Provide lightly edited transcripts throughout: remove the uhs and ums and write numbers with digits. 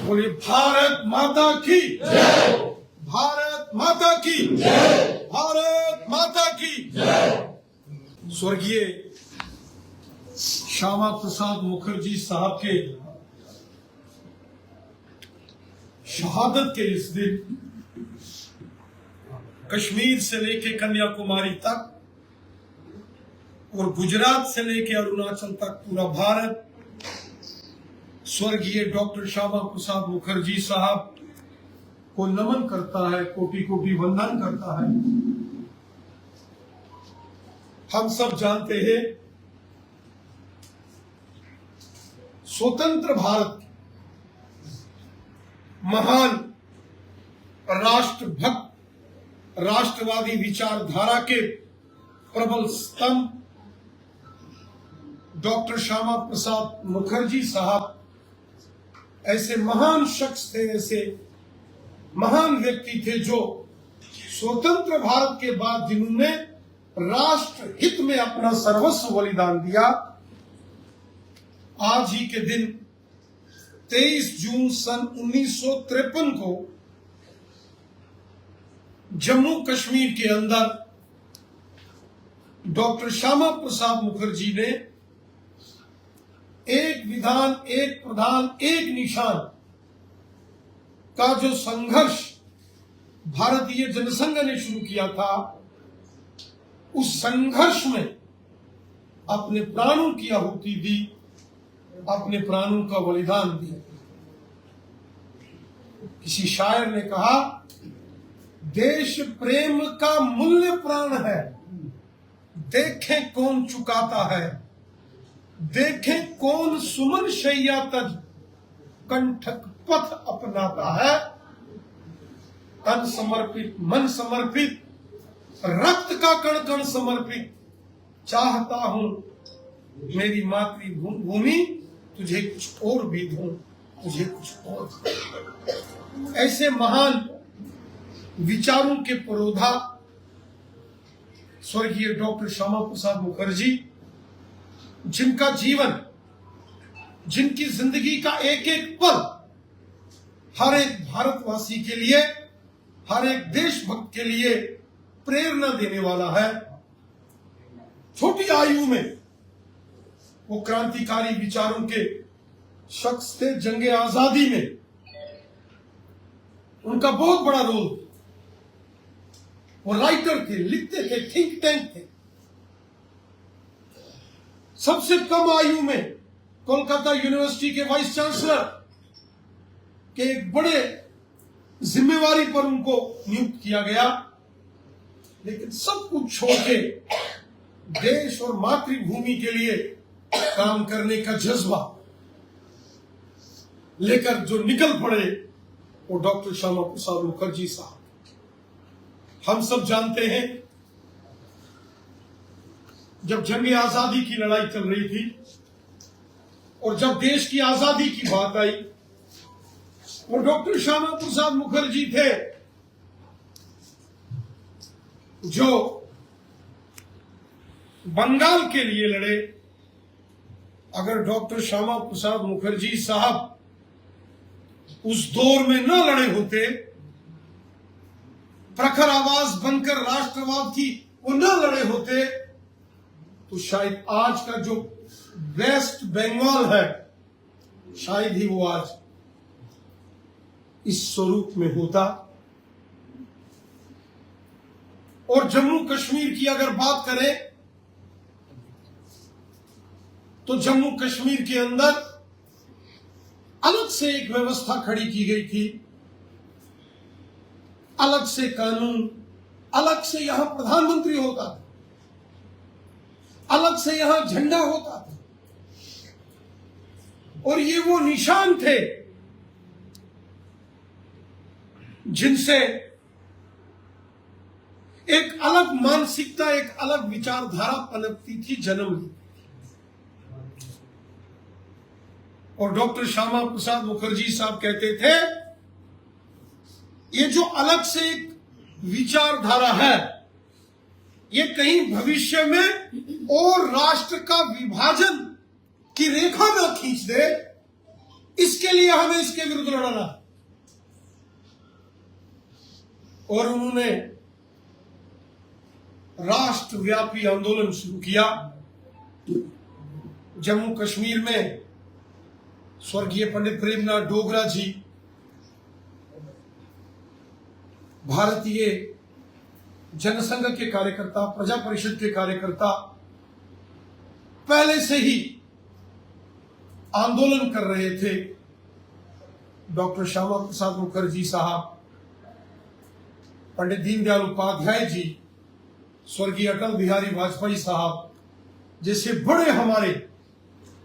बोलिए भारत माता की जय, भारत माता की जय, भारत माता की जय। स्वर्गीय श्यामा प्रसाद मुखर्जी साहब के शहादत के इस दिन कश्मीर से लेके कन्याकुमारी तक और गुजरात से लेके अरुणाचल तक पूरा भारत स्वर्गीय डॉक्टर श्यामा प्रसाद मुखर्जी साहब को नमन करता है, कोटि कोटि वंदन करता है। हम सब जानते हैं स्वतंत्र भारत महान राष्ट्रभक्त, राष्ट्रवादी विचारधारा के प्रबल स्तंभ डॉक्टर श्यामा प्रसाद मुखर्जी साहब ऐसे महान शख्स थे, ऐसे महान व्यक्ति थे जो स्वतंत्र भारत के बाद जिन्होंने राष्ट्र हित में अपना सर्वस्व बलिदान दिया। आज ही के दिन 23 जून सन 1953 को जम्मू कश्मीर के अंदर डॉक्टर श्यामा प्रसाद मुखर्जी ने एक विधान, एक प्रधान, एक निशान का जो संघर्ष भारतीय जनसंघ ने शुरू किया था, उस संघर्ष में अपने प्राणों की आहुति दी, अपने प्राणों का बलिदान दिया। किसी शायर ने कहा, देश प्रेम का मूल्य प्राण है, देखें कौन चुकाता है, देखें कौन सुमन शैया तज कंठक पथ अपनाता है। तन समर्पित, मन समर्पित, रक्त का कण कण समर्पित, चाहता हूं मेरी मातृभूमि तुझे कुछ और भी दूं, तुझे कुछ और। ऐसे महान विचारों के पुरोधा स्वर्गीय डॉक्टर श्यामा प्रसाद मुखर्जी, जिनका जीवन, जिनकी जिंदगी का एक एक पल हर एक भारतवासी के लिए, हर एक देशभक्त के लिए प्रेरणा देने वाला है। छोटी आयु में वो क्रांतिकारी विचारों के शख्स थे। जंगे आजादी में उनका बहुत बड़ा रोल। वो राइटर थे, लिखते थे, थिंक टैंक थे। सबसे कम आयु में कोलकाता यूनिवर्सिटी के वाइस चांसलर के एक बड़े जिम्मेवारी पर उनको नियुक्त किया गया, लेकिन सब कुछ छोड़ के देश और मातृभूमि के लिए काम करने का जज्बा लेकर जो निकल पड़े, वो डॉक्टर श्यामा प्रसाद मुखर्जी साहब। हम सब जानते हैं, जब जंगे आजादी की लड़ाई चल रही थी और जब देश की आजादी की बात आई, वो डॉक्टर श्यामा प्रसाद मुखर्जी थे जो बंगाल के लिए लड़े। अगर डॉक्टर श्यामा प्रसाद मुखर्जी साहब उस दौर में न लड़े होते, प्रखर आवाज बनकर राष्ट्रवाद की वो न लड़े होते, तो शायद आज का जो वेस्ट बंगाल है, शायद ही वो आज इस स्वरूप में होता। और जम्मू कश्मीर की अगर बात करें तो जम्मू कश्मीर के अंदर अलग से एक व्यवस्था खड़ी की गई थी, अलग से कानून, अलग से यहां प्रधानमंत्री होता था, अलग से यहां झंडा होता था। और ये वो निशान थे जिनसे एक अलग मानसिकता, एक अलग विचारधारा पनपती थी, जन्म ली। और डॉक्टर श्यामा प्रसाद मुखर्जी साहब कहते थे, ये जो अलग से एक विचारधारा है, ये कहीं भविष्य में और राष्ट्र का विभाजन की रेखा ना खींच दे, इसके लिए हमें इसके विरुद्ध लड़ना। और उन्होंने राष्ट्रव्यापी आंदोलन शुरू किया। जम्मू कश्मीर में स्वर्गीय पंडित प्रेमनाथ डोगरा जी भारतीय जनसंघ के कार्यकर्ता, प्रजा परिषद के कार्यकर्ता पहले से ही आंदोलन कर रहे थे। डॉक्टर श्यामा प्रसाद मुखर्जी साहब, पंडित दीनदयाल उपाध्याय जी, स्वर्गीय अटल बिहारी वाजपेयी साहब जैसे बड़े हमारे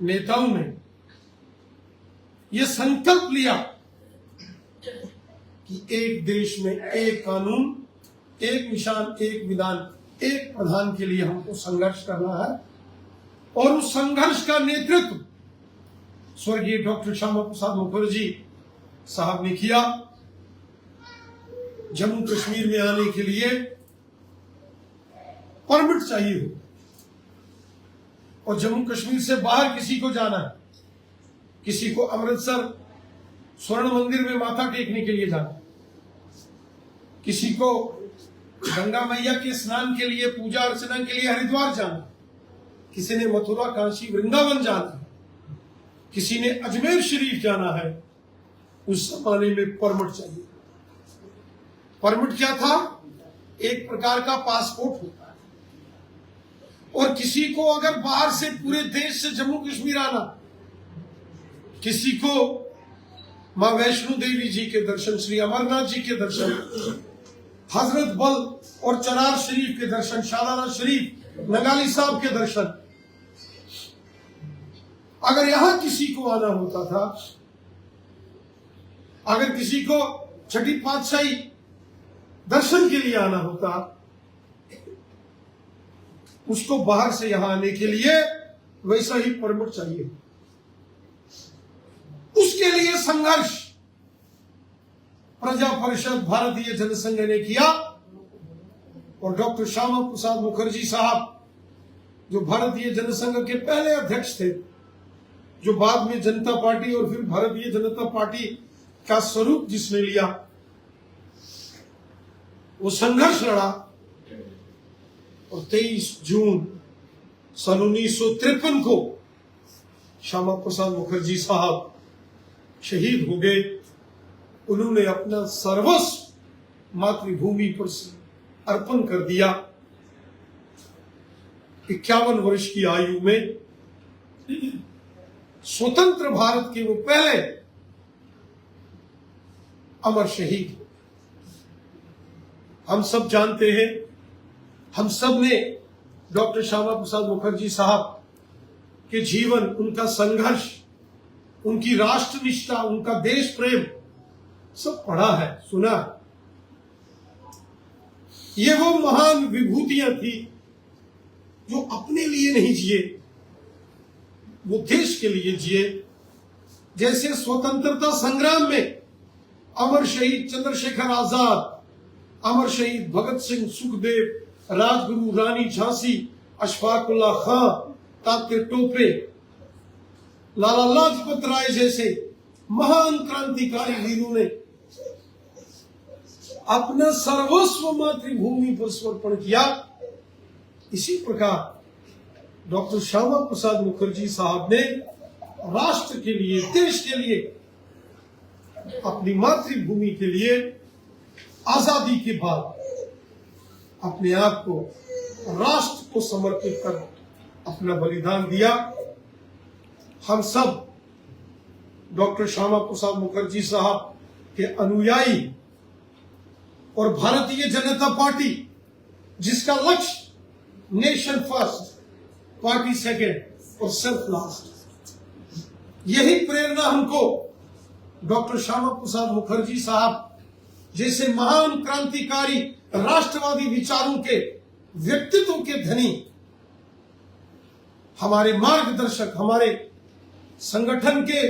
नेताओं ने यह संकल्प लिया कि एक देश में एक कानून, एक निशान, एक विधान, एक प्रधान के लिए हमको संघर्ष करना है। और उस संघर्ष का नेतृत्व स्वर्गीय डॉक्टर श्यामा प्रसाद मुखर्जी साहब ने किया। जम्मू कश्मीर में आने के लिए परमिट चाहिए हो, और जम्मू कश्मीर से बाहर किसी को जाना है, किसी को अमृतसर स्वर्ण मंदिर में माथा टेकने के लिए जाना, किसी को गंगा मैया के स्नान के लिए, पूजा अर्चना के लिए हरिद्वार जाना, किसी ने मथुरा, काशी, वृंदावन जाना, किसी ने अजमेर शरीफ जाना है। उस जमाने में परमिट चाहिए। परमिट क्या था? एक प्रकार का पासपोर्ट होता है। और किसी को अगर बाहर से, पूरे देश से जम्मू कश्मीर आना, किसी को मां वैष्णो देवी जी के दर्शन, श्री अमरनाथ जी के दर्शन, हजरत बल और चरार शरीफ के दर्शन, शालारा शरीफ, नगाली साहब के दर्शन, अगर यहां किसी को आना होता था, अगर किसी को छठी पातशाही दर्शन के लिए आना होता, उसको बाहर से यहां आने के लिए वैसा ही परमिट चाहिए। उसके लिए संघर्ष प्रजा परिषद भारतीय जनसंघ ने किया। और डॉक्टर श्यामा प्रसाद मुखर्जी साहब, जो भारतीय जनसंघ के पहले अध्यक्ष थे, जो बाद में जनता पार्टी और फिर भारतीय जनता पार्टी का स्वरूप जिसने लिया, वो संघर्ष लड़ा। और 23 जून सन 1953 को श्यामा प्रसाद मुखर्जी साहब शहीद हो गए। उन्होंने अपना सर्वस्व मातृभूमि पर अर्पण कर दिया। 51 वर्ष की आयु में स्वतंत्र भारत के वो पहले अमर शहीद। हम सब जानते हैं, हम सब ने डॉक्टर श्यामा प्रसाद मुखर्जी साहब के जीवन, उनका संघर्ष, उनकी राष्ट्रनिष्ठा, उनका देश प्रेम सब पढ़ा है, सुना है। ये वो महान विभूतियां थी जो अपने लिए नहीं जिए, वो देश के लिए जिए। जैसे स्वतंत्रता संग्राम में अमर शहीद चंद्रशेखर आजाद, अमर शहीद भगत सिंह, सुखदेव, राजगुरु, रानी झांसी, अशफाक उल्लाह खां, तात्या टोपे, लाला लाजपत राय जैसे महान क्रांतिकारी वीरों ने अपना सर्वस्व मातृभूमि पर समर्पण किया। इसी प्रकार डॉक्टर श्यामा प्रसाद मुखर्जी साहब ने राष्ट्र के लिए, देश के लिए, अपनी मातृभूमि के लिए आजादी के बाद अपने आप को राष्ट्र को समर्पित कर अपना बलिदान दिया। हम सब डॉक्टर श्यामा प्रसाद मुखर्जी साहब के अनुयायी और भारतीय जनता पार्टी, जिसका लक्ष्य नेशन फर्स्ट, पार्टी सेकेंड और सेल्फ लास्ट, यही प्रेरणा हमको डॉक्टर श्यामा प्रसाद मुखर्जी साहब जैसे महान क्रांतिकारी, राष्ट्रवादी विचारों के व्यक्तित्व के धनी, हमारे मार्गदर्शक, हमारे संगठन के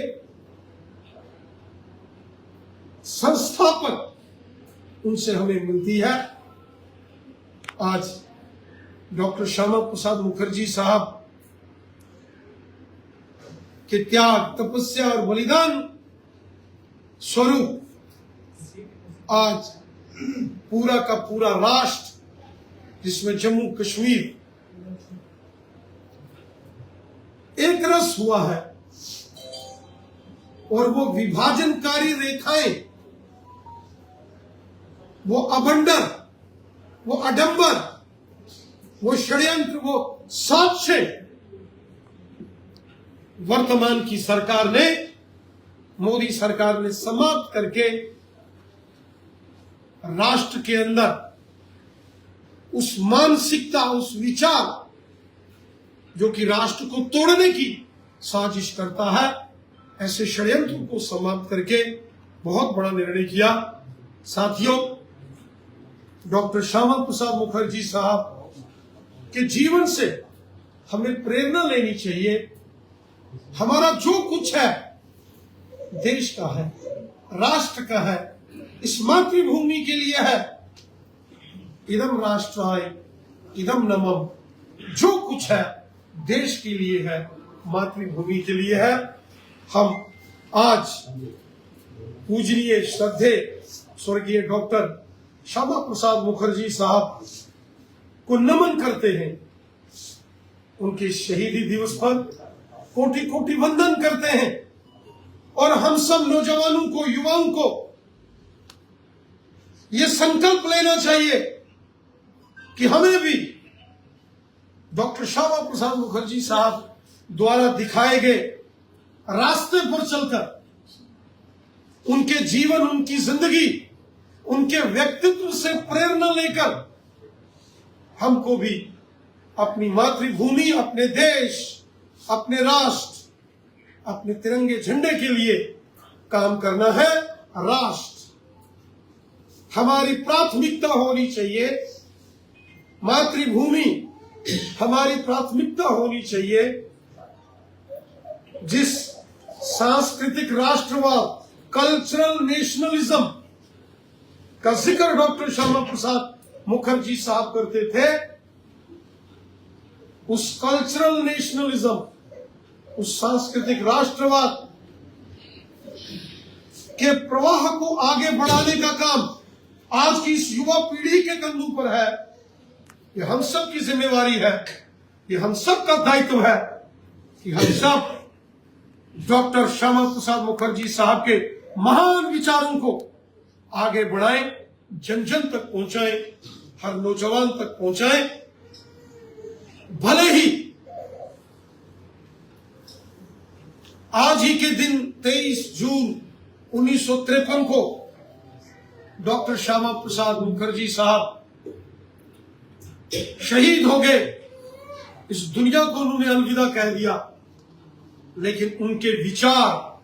संस्थापक, उनसे हमें मिलती है। आज डॉक्टर श्यामा प्रसाद मुखर्जी साहब के त्याग, तपस्या और बलिदान स्वरूप आज पूरा का पूरा राष्ट्र, जिसमें जम्मू कश्मीर एक रस हुआ है, और वो विभाजनकारी रेखाएं, वो अबंडर, वो अडंबर, वो षड्यंत्र, वो साक्ष्य वर्तमान की सरकार ने, मोदी सरकार ने समाप्त करके राष्ट्र के अंदर उस मानसिकता, उस विचार जो कि राष्ट्र को तोड़ने की साजिश करता है, ऐसे षड्यंत्रों को समाप्त करके बहुत बड़ा निर्णय किया। साथियों, डॉक्टर श्यामा प्रसाद मुखर्जी साहब के जीवन से हमें प्रेरणा लेनी चाहिए। हमारा जो कुछ है देश का है, राष्ट्र का है, इस मातृभूमि के लिए है। इदम राष्ट्राय इदम नमः, जो कुछ है देश के लिए है, मातृभूमि के लिए है। हम आज पूजनीय श्रद्धे स्वर्गीय डॉक्टर श्यामा प्रसाद मुखर्जी साहब को नमन करते हैं। उनके शहीदी दिवस पर कोटि कोटि वंदन करते हैं, और हम सब नौजवानों को, युवाओं को यह संकल्प लेना चाहिए कि हमें भी डॉक्टर श्यामा प्रसाद मुखर्जी साहब द्वारा दिखाए गए रास्ते पर चलकर, उनके जीवन, उनकी जिंदगी, उनके व्यक्तित्व से प्रेरणा लेकर हमको भी अपनी मातृभूमि, अपने देश, अपने राष्ट्र, अपने तिरंगे झंडे के लिए काम करना है। राष्ट्र हमारी प्राथमिकता होनी चाहिए, मातृभूमि हमारी प्राथमिकता होनी चाहिए। जिस सांस्कृतिक राष्ट्रवाद, कल्चरल नेशनलिज्म का जिक्र डॉक्टर श्यामा प्रसाद मुखर्जी साहब करते थे, उस कल्चरल नेशनलिज्म, उस सांस्कृतिक राष्ट्रवाद के प्रवाह को आगे बढ़ाने का काम आज की इस युवा पीढ़ी के कंधों पर है। ये हम सब की जिम्मेवारी है, ये हम सब का दायित्व है कि हम सब डॉक्टर श्यामा प्रसाद मुखर्जी साहब के महान विचारों को आगे बढ़ाएं, जन जन तक पहुंचाएं, हर नौजवान तक पहुंचाएं। भले ही आज ही के दिन 23 जून 1953 को डॉक्टर श्यामा प्रसाद मुखर्जी साहब शहीद हो गए, इस दुनिया को उन्होंने अलविदा कह दिया, लेकिन उनके विचार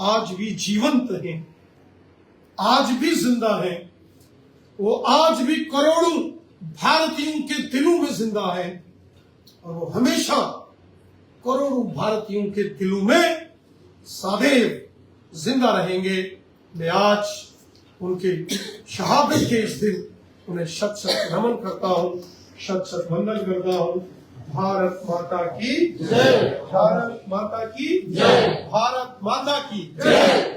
आज भी जीवंत हैं, आज भी जिंदा हैं। वो आज भी करोड़ों भारतीयों के दिलों में जिंदा है, और वो हमेशा करोड़ों भारतीयों के दिलों में सदैव जिंदा रहेंगे। मैं आज उनके शहादत के इस दिन उन्हें शत शत नमन करता हूँ, शत शत वंदन करता हूँ। भारत माता की जय, भारत माता की जय, भारत माता की जय।